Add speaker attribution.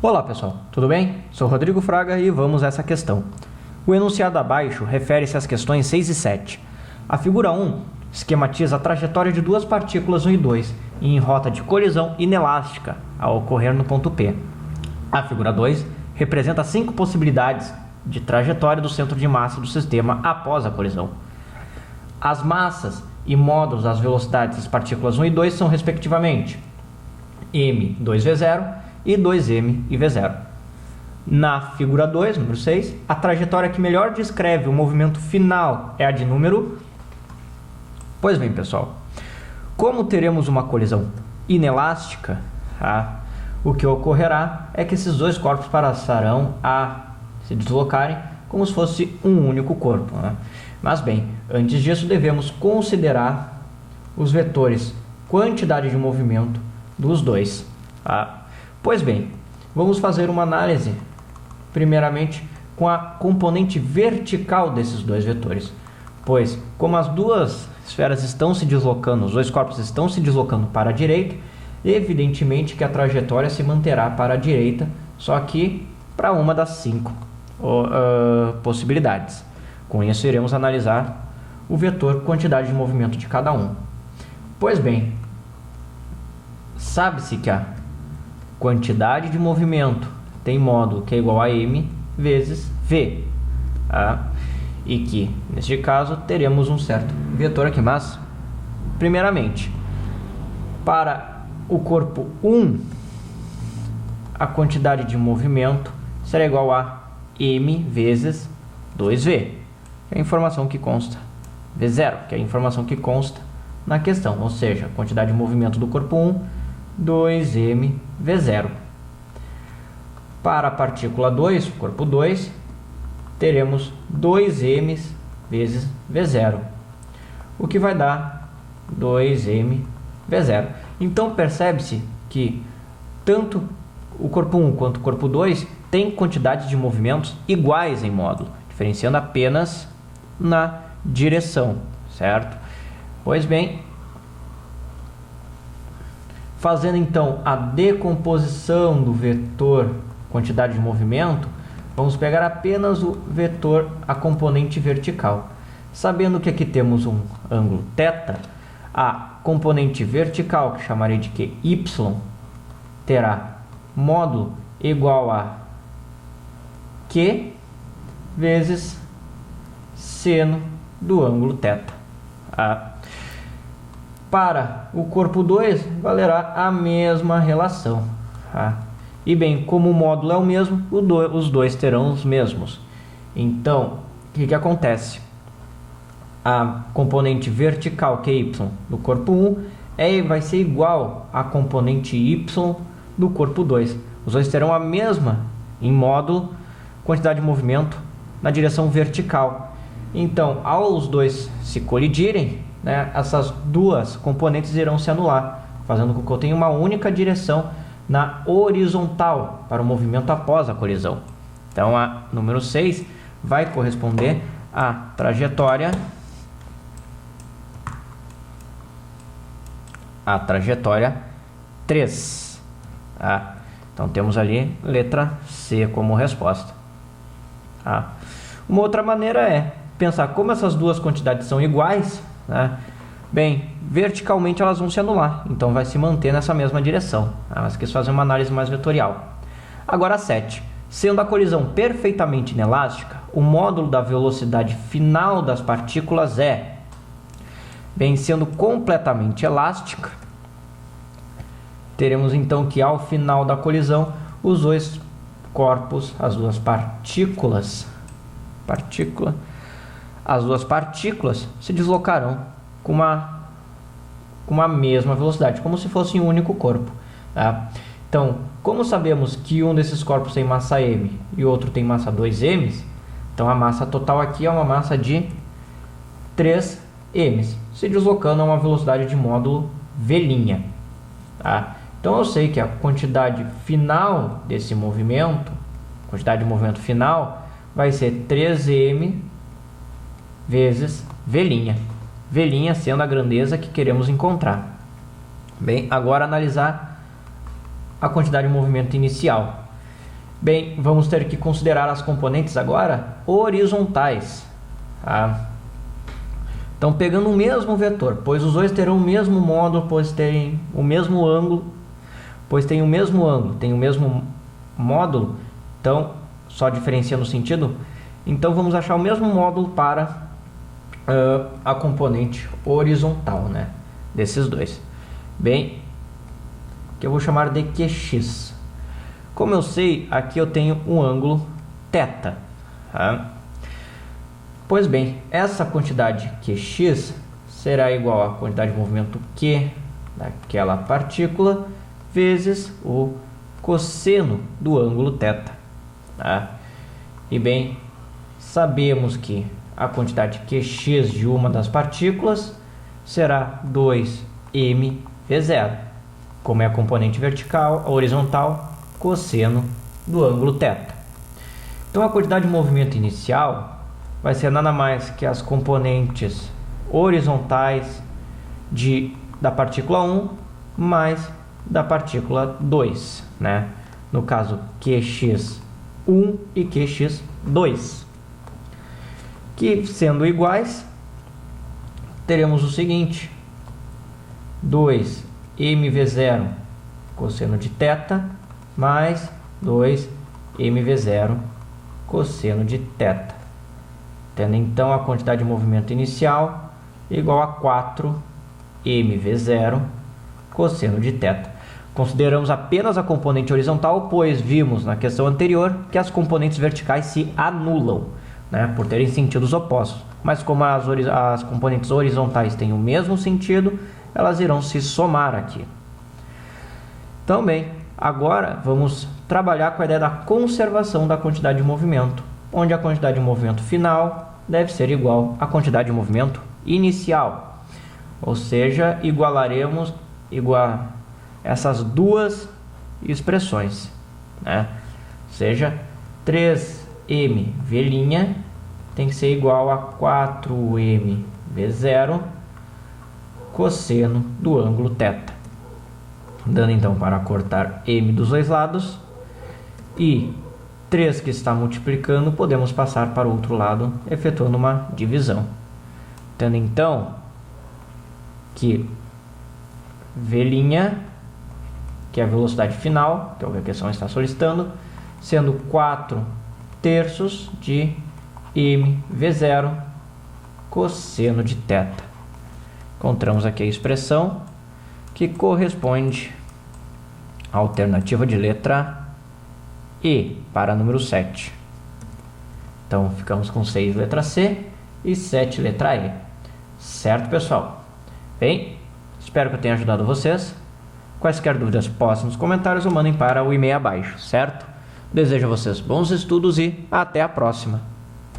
Speaker 1: Olá pessoal, tudo bem? Sou Rodrigo Fraga e vamos a essa questão. O enunciado abaixo refere-se às questões 6 e 7. A figura 1 esquematiza a trajetória de duas partículas 1 e 2 em rota de colisão inelástica ao ocorrer no ponto P. A figura 2 representa 5 possibilidades de trajetória do centro de massa do sistema após a colisão. As massas e módulos das velocidades das partículas 1 e 2 são respectivamente m2v0 e 2m e v0. Na figura 2, número 6, a trajetória que melhor descreve o movimento final é a de número... Pois bem, pessoal, como teremos uma colisão inelástica, o que ocorrerá é que esses dois corpos passarão a se deslocarem como se fosse um único corpo. Mas bem, antes disso devemos considerar os vetores quantidade de movimento dos dois. Pois bem, vamos fazer uma análise, primeiramente, com a componente vertical desses dois vetores. Pois, como as duas esferas estão se deslocando, os dois corpos estão se deslocando para a direita, evidentemente que a trajetória se manterá para a direita, só que para uma das 5 possibilidades. Com isso, iremos analisar o vetor quantidade de movimento de cada um. Pois bem, sabe-se que a quantidade de movimento tem módulo que é igual a m vezes v. E que, neste caso, teremos um certo vetor aqui. Mas, primeiramente, para o corpo 1, a quantidade de movimento será igual a m vezes 2v, que é a informação que consta, v0, que é a informação que consta na questão, ou seja, a quantidade de movimento do corpo 1, 2m v0. Para a partícula 2, corpo 2, teremos 2m vezes v0, o que vai dar 2m v0. Então percebe-se que tanto o corpo 1 quanto o corpo 2 têm quantidades de movimentos iguais em módulo, diferenciando apenas na direção, certo? Pois bem, fazendo então a decomposição do vetor quantidade de movimento, vamos pegar apenas o vetor, a componente vertical. Sabendo que aqui temos um ângulo θ, a componente vertical, que chamarei de que y, terá módulo igual a Q vezes seno do ângulo θ. Para o corpo 2, valerá a mesma relação. E bem, como o módulo é o mesmo, os dois terão os mesmos. Então, o que acontece? A componente vertical, que é y, do corpo 1, vai ser igual à componente y do corpo 2. Os dois terão a mesma, em módulo, quantidade de movimento na direção vertical. Então, ao os dois se colidirem, essas duas componentes irão se anular, fazendo com que eu tenha uma única direção na horizontal para o movimento após a colisão. Então, a número 6 vai corresponder à trajetória 3. Então, temos ali letra C como resposta. Uma outra maneira é pensar como essas duas quantidades são iguais, bem, verticalmente elas vão se anular, então vai se manter nessa mesma direção. Mas quis fazer uma análise mais vetorial. Agora 7. Sendo a colisão perfeitamente inelástica, o módulo da velocidade final das partículas é... Bem, sendo completamente elástica, teremos então que ao final da colisão, os dois corpos, as duas partículas se deslocarão com uma mesma velocidade, como se fosse um único corpo. Então, como sabemos que um desses corpos tem massa m e o outro tem massa 2m, então a massa total aqui é uma massa de 3m, se deslocando a uma velocidade de módulo v'. Então eu sei que a quantidade final desse movimento, quantidade de movimento final, vai ser 3m vezes v'. V' sendo a grandeza que queremos encontrar. Bem, agora analisar a quantidade de movimento inicial. Bem, vamos ter que considerar as componentes agora horizontais. Tá? Então, pegando o mesmo vetor, pois os dois terão o mesmo módulo, pois têm o mesmo ângulo, tem o mesmo módulo, então, só diferenciando o sentido, então vamos achar o mesmo módulo para a componente horizontal, né, desses dois. Bem, que eu vou chamar de QX. Como eu sei, aqui eu tenho um ângulo θ. Tá? Pois bem, essa quantidade QX será igual à quantidade de movimento Q daquela partícula vezes o cosseno do ângulo θ. Tá? E bem, sabemos que a quantidade QX de uma das partículas será 2mv0, como é a componente vertical, a horizontal, cosseno do ângulo θ. Então a quantidade de movimento inicial vai ser nada mais que as componentes horizontais da partícula 1 mais da partícula 2, né? No caso, QX1 e QX2. Que, sendo iguais, teremos o seguinte: 2mv0 cosseno de θ mais 2mv0 cosseno de θ. Tendo então a quantidade de movimento inicial igual a 4mv0 cosseno de θ. Consideramos apenas a componente horizontal, pois vimos na questão anterior que as componentes verticais se anulam, né, por terem sentidos opostos. Mas como as componentes horizontais têm o mesmo sentido, elas irão se somar aqui. Então, bem, agora vamos trabalhar com a ideia da conservação da quantidade de movimento, onde a quantidade de movimento final deve ser igual à quantidade de movimento inicial. Ou seja, igualaremos essas duas expressões, né? Ou seja, 3mv' tem que ser igual a 4mv0 cosseno do ângulo θ. Dando então para cortar m dos dois lados, e 3 que está multiplicando, podemos passar para o outro lado, efetuando uma divisão. Tendo então que v', que é a velocidade final, que é o que a questão está solicitando, sendo 4/3 de mv0 cosseno de θ. Encontramos aqui a expressão que corresponde à alternativa de letra E para número 7. Então ficamos com 6 letra C e 7 letra E. Certo, pessoal? Bem, espero que eu tenha ajudado vocês. Quaisquer dúvidas, postem nos comentários ou mandem para o e-mail abaixo, certo? Desejo a vocês bons estudos e até a próxima!